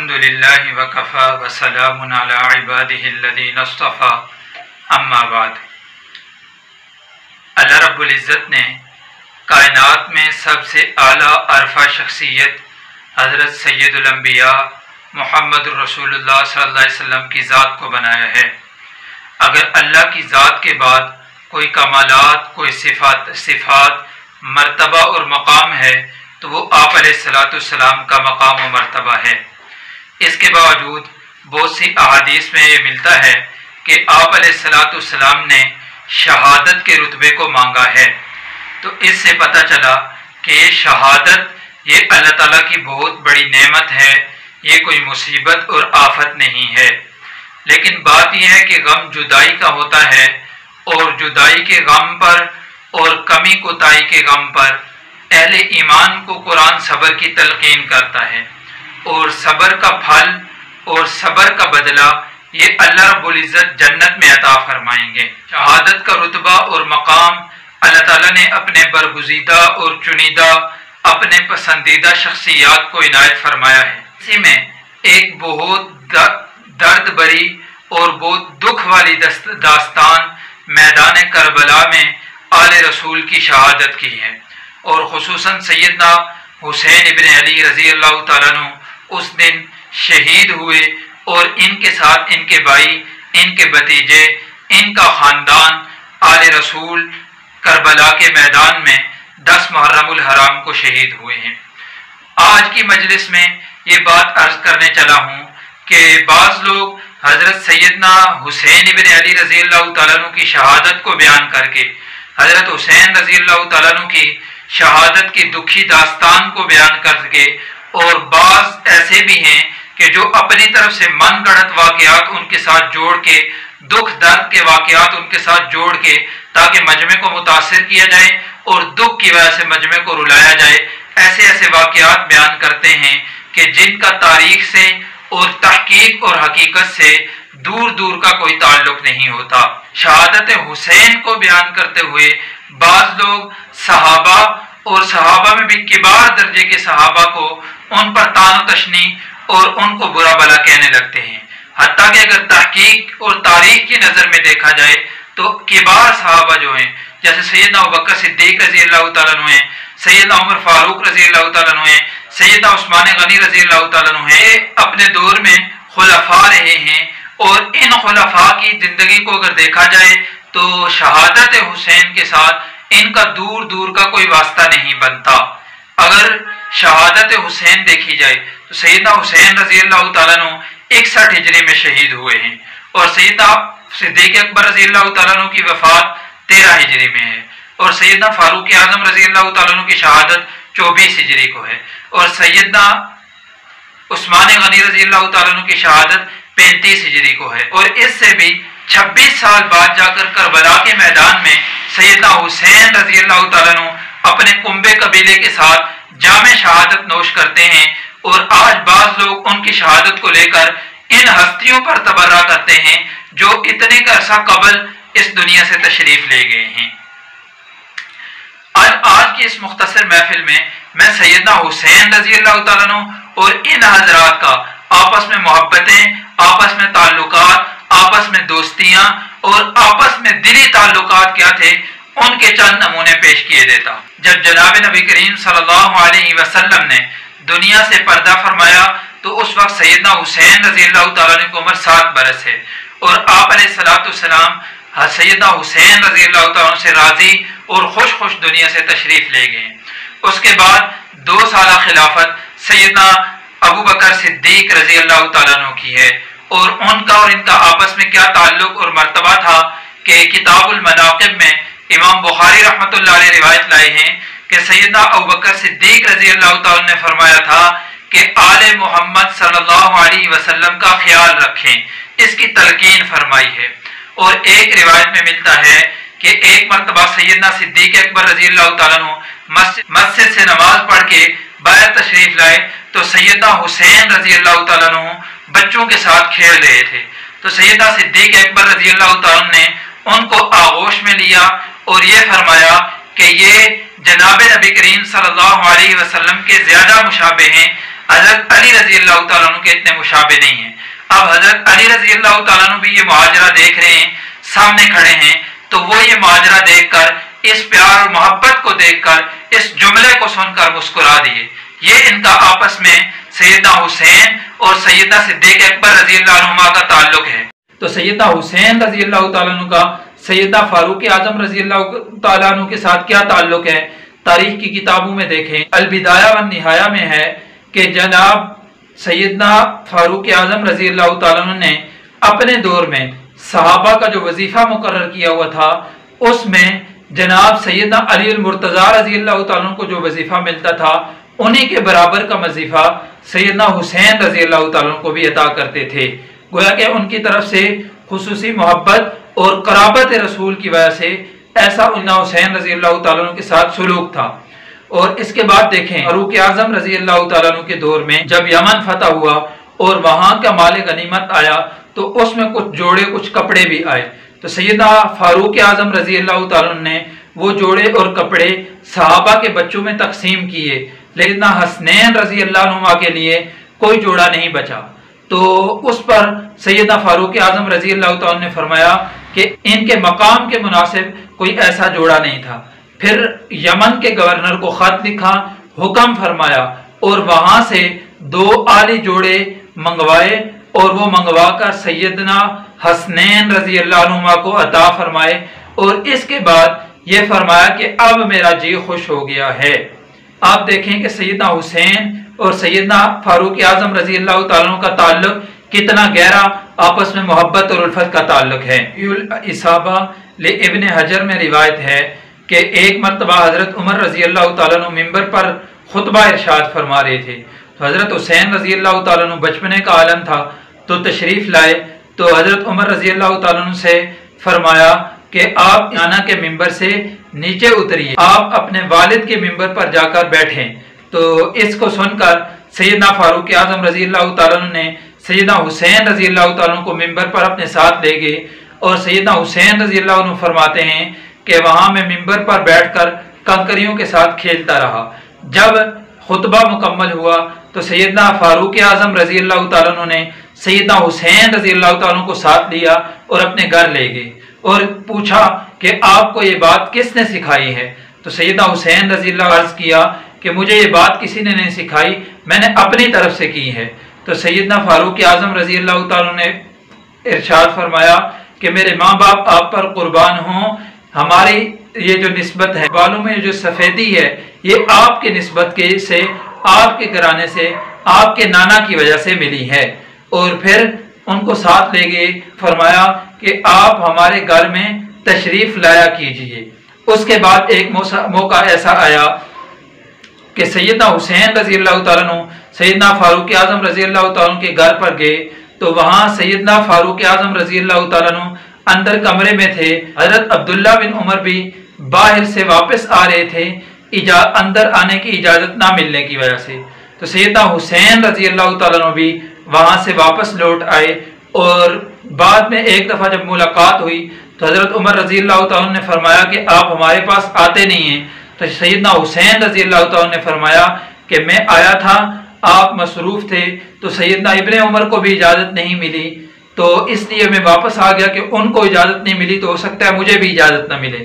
الحمد للہ وکفا وسلام علی عبادہ الذین اصطفیٰ اما بعد۔ اللہ رب العزت نے کائنات میں سب سے اعلیٰ عرفہ شخصیت حضرت سید الانبیاء محمد رسول اللہ صلی اللہ علیہ وسلم کی ذات کو بنایا ہے۔ اگر اللہ کی ذات کے بعد کوئی کمالات، کوئی صفات مرتبہ اور مقام ہے تو وہ آپ علیہ السلام کا مقام و مرتبہ ہے۔ اس کے باوجود بہت سی احادیث میں یہ ملتا ہے کہ آپ علیہ السلام نے شہادت کے رتبے کو مانگا ہے، تو اس سے پتہ چلا کہ یہ شہادت یہ اللہ تعالیٰ کی بہت بڑی نعمت ہے، یہ کوئی مصیبت اور آفت نہیں ہے۔ لیکن بات یہ ہے کہ غم جدائی کا ہوتا ہے، اور جدائی کے غم پر اور کمی کوتاہی کے غم پر اہل ایمان کو قرآن صبر کی تلقین کرتا ہے، اور صبر کا پھل اور صبر کا بدلہ یہ اللہ رب العزت جنت میں عطا فرمائیں گے۔ شہادت کا رتبہ اور مقام اللہ تعالیٰ نے اپنے برگزیدہ اور چنیدہ اپنے پسندیدہ شخصیات کو عنایت فرمایا ہے۔ اسی میں ایک بہت درد بری اور بہت دکھ والی داستان میدان کربلا میں آل رسول کی شہادت کی ہے، اور خصوصاً سیدنا حسین ابن علی رضی اللہ تعالیٰ عنہ اس دن شہید ہوئے، اور ان کے ساتھ ان کے بھائی، ان کے بھتیجے، ان کا خاندان آل رسول کربلا کے میدان میں 10 محرم الحرام کو شہید ہوئے ہیں۔ آج کی مجلس میں یہ بات عرض کرنے چلا ہوں کہ بعض لوگ حضرت سیدنا حسین ابن علی رضی اللہ تعالیٰ عنہ کی شہادت کو بیان کر کے، حضرت حسین رضی اللہ تعالیٰ عنہ کی شہادت کی دکھی داستان کو بیان کر کے، اور بعض ایسے بھی ہیں کہ جو اپنی طرف سے من گھڑت واقعات ان کے ساتھ جوڑ کے، دکھ درد کے واقعات ان کے ساتھ جوڑ کے تاکہ مجمع کو متاثر کیا جائے اور دکھ کی وجہ سے مجمع کو رلایا جائے، ایسے واقعات بیان کرتے ہیں کہ جن کا تاریخ سے اور تحقیق اور حقیقت سے دور دور کا کوئی تعلق نہیں ہوتا۔ شہادت حسین کو بیان کرتے ہوئے بعض لوگ صحابہ اور صحابہ میں بھی کبار درجے کے صحابہ کو ان پر طعن و تشنیع اور ان کو برا بھلا کہنے لگتے ہیں، حتیٰ کہ اگر تحقیق اور تاریخ کی نظر میں دیکھا جائے تو کبار صحابہ جو ہیں، جیسے سیدنا ابوبکر صدیق رضی اللہ تعالیٰ عنہ ہیں، سیدنا عمر فاروق رضی اللہ تعالیٰ عنہ ہیں، سیدنا عثمان غنی رضی اللہ تعالیٰ عنہ ہیں، اپنے دور میں خلفاء رہے ہیں، اور ان خلفاء کی زندگی کو اگر دیکھا جائے تو شہادت حسین کے ساتھ ان کا دور دور کا کوئی واسطہ نہیں بنتا۔ اگر شہادت حسین دیکھی جائے تو سیدنا حسین رضی اللہ تعالیٰ عنہ 61 ہجری میں شہید ہوئے ہیں، اور سیدنا صدیق اکبر رضی اللہ تعالیٰ عنہ کی وفات 13 ہجری میں ہے، اور سیدنا فاروق اعظم رضی اللہ تعالیٰ عنہ کی شہادت 24 ہجری کو ہے، اور سیدنا عثمان غنی رضی اللہ تعالیٰ عنہ کی شہادت 35 ہجری کو ہے، اور اس سے بھی 26 سال بعد جا کر کربلا کے میدان میں سیدنا حسین رضی اللہ تعالیٰ عنہ اپنے کنبے قبیلے کے ساتھ جام شہادت نوش کرتے ہیں، اور آج بعض لوگ ان کی شہادت کو لے کر ان ہستیوں پر تبرہ کرتے ہیں جو اتنے کا عرصہ قبل اس دنیا سے تشریف لے گئے ہیں۔ آج کی اس مختصر محفل میں سیدنا حسین رضی اللہ تعالیٰ عنہ اور ان حضرات کا آپس میں محبتیں، آپس میں تعلقات، آپس میں دوستیاں اور آپس میں دلی تعلقات کیا تھے ان کے چند نمونے پیش کیے دیتا۔ جب جناب نبی کریم صلی اللہ علیہ وسلم نے دنیا سے پردہ فرمایا تو اس وقت سیدنا حسین رضی اللہ تعالیٰ عنہ کی عمر 7 برس ہے، اور آپ علیہ السلام سیدنا حسین رضی اللہ تعالیٰ عنہ سے راضی اور خوش دنیا سے تشریف لے گئے۔ اس کے بعد 2 سالہ خلافت سیدنا ابو بکر صدیق رضی اللہ تعالیٰ عنہ کی ہے، اور ان کا اور ان کا آپس میں کیا تعلق اور مرتبہ تھا کہ کتاب المناقب میں امام بخاری رحمۃ اللہ علیہ روایت لائے ہیں کہ سیدنا ابوبکر صدیق رضی اللہ تعالیٰ نے فرمایا تھا کہ آل محمد صلی اللہ علیہ وسلم کا خیال رکھیں، اس کی تلقین فرمائی ہے۔ اور ایک روایت میں ملتا ہے کہ ایک مرتبہ سیدنا صدیق اکبر رضی اللہ تعالیٰ مسجد سے نماز پڑھ کے باہر تشریف لائے تو سیدنا حسین رضی اللہ تعالیٰ بچوں کے ساتھ کھیل رہے تھے، تو سیدنا صدیق اکبر رضی اللہ تعالیٰ نے ان کو آغوش میں لیا اور یہ فرمایا کہ یہ جناب نبی کریم صلی اللہ علیہ وسلم کے زیادہ مشابہ ہیں، حضرت علی رضی اللہ تعالیٰ عنہ کے اتنے مشابہ نہیں ہیں۔ اب حضرت علی رضی اللہ تعالیٰ عنہ بھی یہ ماجرا دیکھ رہے ہیں، سامنے کھڑے ہیں، تو وہ یہ ماجرا دیکھ کر، اس پیار اور محبت کو دیکھ کر، اس جملے کو سن کر مسکرا دیے۔ یہ ان کا آپس میں سیدنا حسین اور سیدنا صدیق اکبر رضی اللہ عنہما کا تعلق ہے۔ تو سیدنا حسین رضی اللہ تعالیٰ عنہ کا سیدنا فاروق اعظم رضی اللہ تعالیٰ عنہ کے ساتھ کیا تعلق ہے؟ تاریخ کی کتابوں میں دیکھیں، البدایہ والنہایہ میں ہے کہ جناب سیدنا فاروق اعظم رضی اللہ تعالیٰ عنہ نے اپنے دور میں صحابہ کا جو وظیفہ مقرر کیا ہوا تھا، اس میں جناب سیدنا علی المرتضیٰ رضی اللہ تعالیٰ عنہ کو جو وظیفہ ملتا تھا، انہی کے برابر کا وظیفہ سیدنا حسین رضی اللہ تعالیٰ عنہ کو بھی عطا کرتے تھے۔ گویا کہ ان کی طرف سے خصوصی محبت اور قرابت رسول کی وجہ سے ایسا سیدنا حسین رضی اللہ تعالیٰ عنہ کے ساتھ سلوک تھا۔ اور اس کے بعد دیکھیں، فاروق اعظم رضی اللہ تعالیٰ عنہ کے دور میں جب یمن فتح ہوا اور وہاں کا مال غنیمت آیا تو اس میں کچھ جوڑے، کچھ کپڑے بھی آئے، تو سیدنا فاروق اعظم رضی اللہ تعالیٰ عنہ نے وہ جوڑے اور کپڑے صحابہ کے بچوں میں تقسیم کیے، لیکن حسنین رضی اللہ عنہما کے لیے کوئی جوڑا نہیں بچا۔ تو اس پر سیدنا فاروق اعظم رضی اللہ تعالیٰ نے فرمایا کہ ان کے مقام کے مناسب کوئی ایسا جوڑا نہیں تھا۔ پھر یمن کے گورنر کو خط لکھا، حکم فرمایا اور وہاں سے 2 اعلی جوڑے منگوائے اور وہ منگوا کر سیدنا حسنین رضی اللہ عنہما کو عطا فرمائے، اور اس کے بعد یہ فرمایا کہ اب میرا جی خوش ہو گیا ہے۔ آپ دیکھیں کہ سیدنا حسین اور سیدنا فاروق اعظم رضی اللہ تعالیٰ عنہ کا تعلق کتنا گہرا آپس میں محبت اور الفت کا تعلق ہے۔ اصابہ ابن حجر میں روایت ہے کہ ایک مرتبہ حضرت عمر رضی اللہ تعالیٰ عنہ ممبر پر خطبہ ارشاد فرما رہے تھے، تو حضرت حسین رضی اللہ تعالیٰ عنہ بچپنے کا عالم تھا تو تشریف لائے، تو حضرت عمر رضی اللہ تعالیٰ عنہ سے فرمایا کہ آپ نانا کے ممبر سے نیچے اتریے، آپ اپنے والد کے ممبر پر جا کر بیٹھیں۔ تو اس کو سن کر سیدنا فاروق اعظم رضی اللہ تعالیٰ عنہ نے سیدنا حسین رضی اللہ تعالیٰ عنہ کو ممبر پر اپنے ساتھ لے گئے، اور سیدنا حسین رضی اللہ عنہ فرماتے ہیں کہ وہاں میں ممبر پر بیٹھ کر کنکریوں کے ساتھ کھیلتا رہا۔ جب خطبہ مکمل ہوا تو سیدنا فاروق اعظم رضی اللہ تعالیٰ عنہ نے سیدنا حسین رضی اللہ تعالیٰ عنہ کو ساتھ لیا اور اپنے گھر لے گئے اور پوچھا کہ آپ کو یہ بات کس نے سکھائی ہے؟ تو سیدنا حسین رضی اللہ عرض کیا کہ مجھے یہ بات کسی نے نہیں سکھائی، میں نے اپنی طرف سے کی ہے۔ تو سیدنا فاروق اعظم رضی اللہ تعالیٰ نے ارشاد فرمایا کہ میرے ماں باپ آپ پر قربان ہوں، ہماری یہ جو نسبت ہے، بالوں میں جو سفیدی ہے، یہ آپ کے نسبت کے سے، آپ کے گھرانے سے، آپ کے نانا کی وجہ سے ملی ہے۔ اور پھر ان کو ساتھ لے گئے، فرمایا کہ آپ ہمارے گھر میں تشریف لایا کیجئے۔ اس کے بعد ایک موقع ایسا آیا کہ سیدنا حسین رضی اللہ تعالیٰ عنہ سیدنا فاروق اعظم رضی اللہ تعالیٰ عنہ کے گھر پر گئے، تو وہاں سیدنا فاروق اعظم رضی اللہ تعالیٰ عنہ اندر کمرے میں تھے، حضرت عبداللہ بن عمر بھی باہر سے واپس آ رہے تھے اندر آنے کی اجازت نہ ملنے کی وجہ سے، تو سیدنا حسین رضی اللہ تعالیٰ عنہ بھی وہاں سے واپس لوٹ آئے، اور بعد میں ایک دفعہ جب ملاقات ہوئی تو حضرت عمر رضی اللہ تعالیٰ نے فرمایا کہ آپ ہمارے پاس آتے نہیں ہیں، تو سیدنا حسین رضی اللہ تعالیٰ نے فرمایا کہ میں آیا تھا، آپ مصروف تھے، تو سیدنا ابن عمر کو بھی اجازت نہیں ملی، تو اس لیے میں واپس آ گیا کہ ان کو اجازت نہیں ملی تو ہو سکتا ہے مجھے بھی اجازت نہ ملے۔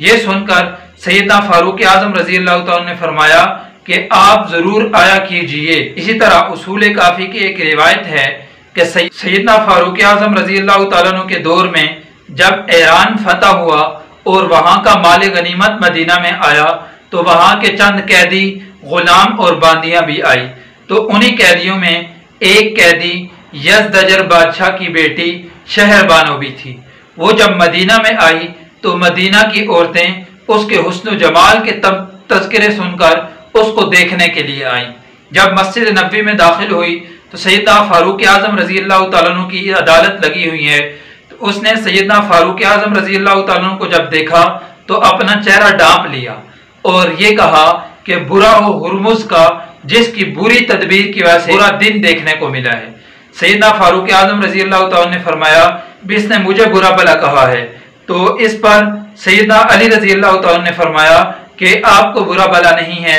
یہ سن کر سیدنا فاروق اعظم رضی اللہ تعالیٰ نے فرمایا کہ آپ ضرور آیا کیجئے۔ اسی طرح اصول کافی کی ایک روایت ہے کہ سیدنا فاروق اعظم رضی اللہ تعالیٰ عنہ کے دور میں جب ایران فتح ہوا اور وہاں کا مال غنیمت مدینہ میں آیا تو وہاں کے چند قیدی، غلام اور باندیاں بھی آئی، تو انہی قیدیوں میں ایک قیدی یزدجر بادشاہ کی بیٹی شہر بانو بھی تھی۔ وہ جب مدینہ میں آئی تو مدینہ کی عورتیں اس کے حسن و جمال کے تذکرے سن کر اس کو دیکھنے کے لیے آئیں۔ جب مسجد نبوی میں داخل ہوئی تو سیدنا فاروق اعظم رضی اللہ تعالیٰ عنہ کی عدالت لگی ہوئی ہے، تو اس نے سیدنا فاروق اعظم رضی اللہ تعالیٰ عنہ کو جب دیکھا تو اپنا چہرہ ڈانپ لیا اور یہ کہا کہ برا ہو ہرمز کا جس کی بری تدبیر کی وجہ سے برا دن دیکھنے کو ملا ہے۔ سیدنا فاروق اعظم رضی اللہ تعالیٰ نے فرمایا بھی اس نے مجھے برا بھلا کہا ہے، تو اس پر سیدنا علی رضی اللہ تعالیٰ نے فرمایا کہ آپ کو برا بھلا نہیں ہے،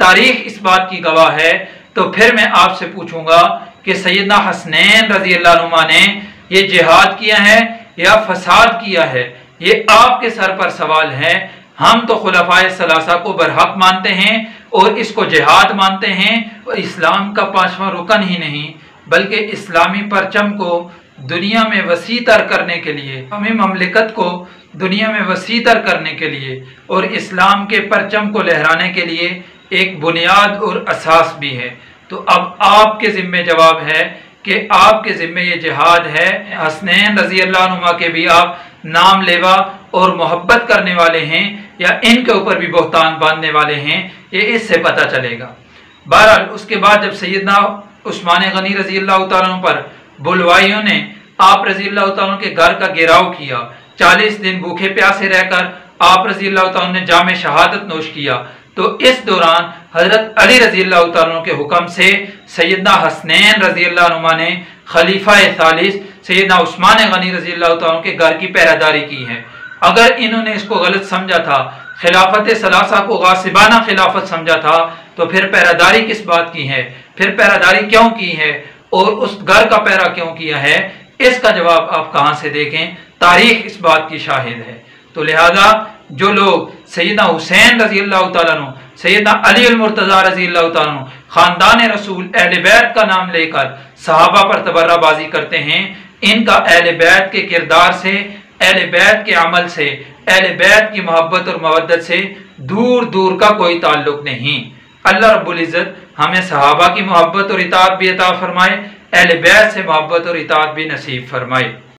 تاریخ اس بات کی گواہ ہے، تو پھر میں آپ سے پوچھوں گا کہ سیدنا حسنین رضی اللہ عنہما نے یہ جہاد کیا ہے یا فساد کیا ہے؟ یہ آپ کے سر پر سوال ہے۔ ہم تو خلفائے ثلاثہ کو برحق مانتے ہیں اور اس کو جہاد مانتے ہیں، اور اسلام کا 5واں رکن ہی نہیں بلکہ اسلامی پرچم کو دنیا میں وسیع تر کرنے کے لیے، اسلامی مملکت کو دنیا میں وسیع تر کرنے کے لیے اور اسلام کے پرچم کو لہرانے کے لیے ایک بنیاد اور اساس بھی ہے۔ تو اب آپ کے ذمہ جواب ہے کہ آپ کے ذمہ یہ جہاد ہے۔ حسنین رضی اللہ عنہما کے بھی آپ نام لیوا اور محبت کرنے والے ہیں یا ان کے اوپر بھی بہتان باندھنے والے ہیں، یہ اس سے پتہ چلے گا۔ بہرحال اس کے بعد جب سیدنا عثمان غنی رضی اللہ تعالیٰ عنہ پر بلوائیوں نے آپ رضی اللہ تعالیٰ عنہ کے گھر کا گھیراؤ کیا، 40 دن بھوکے پیاسے رہ کر آپ رضی اللہ تعالیٰ عنہ نے جام شہادت نوش کیا، تو اس دوران حضرت علی رضی اللہ تعالیٰ عنہ کے حکم سے سیدنا حسنین رضی اللہ عنہ نے خلیفہ ثالث سیدنا عثمان غنی رضی اللہ تعالیٰ عنہ کے گھر کی پہرہ داری کی ہے۔ اگر انہوں نے اس کو غلط سمجھا تھا، خلافت ثلاثہ کو غاصبانہ خلافت سمجھا تھا، تو پھر پہرہ داری کس بات کی ہے؟ پھر پہرہ داری کیوں کی ہے اور اس گھر کا پہرہ کیوں کیا ہے؟ اس کا جواب آپ کہاں سے دیکھیں؟ تاریخ اس بات کی شاہد ہے۔ تو لہذا جو لوگ سیدنا حسین رضی اللہ تعالیٰ عنہ، سیدنا علی المرتضیٰ رضی اللہ تعالیٰ عنہ، خاندان رسول، اہل بیت کا نام لے کر صحابہ پر تبرہ بازی کرتے ہیں، ان کا اہل بیت کے کردار سے، اہل بیت کے عمل سے، اہل بیت کی محبت اور مودت سے دور دور کا کوئی تعلق نہیں۔ اللہ رب العزت ہمیں صحابہ کی محبت اور اطاعت بھی عطا فرمائے، اہل بیت سے محبت اور اطاعت بھی نصیب فرمائے۔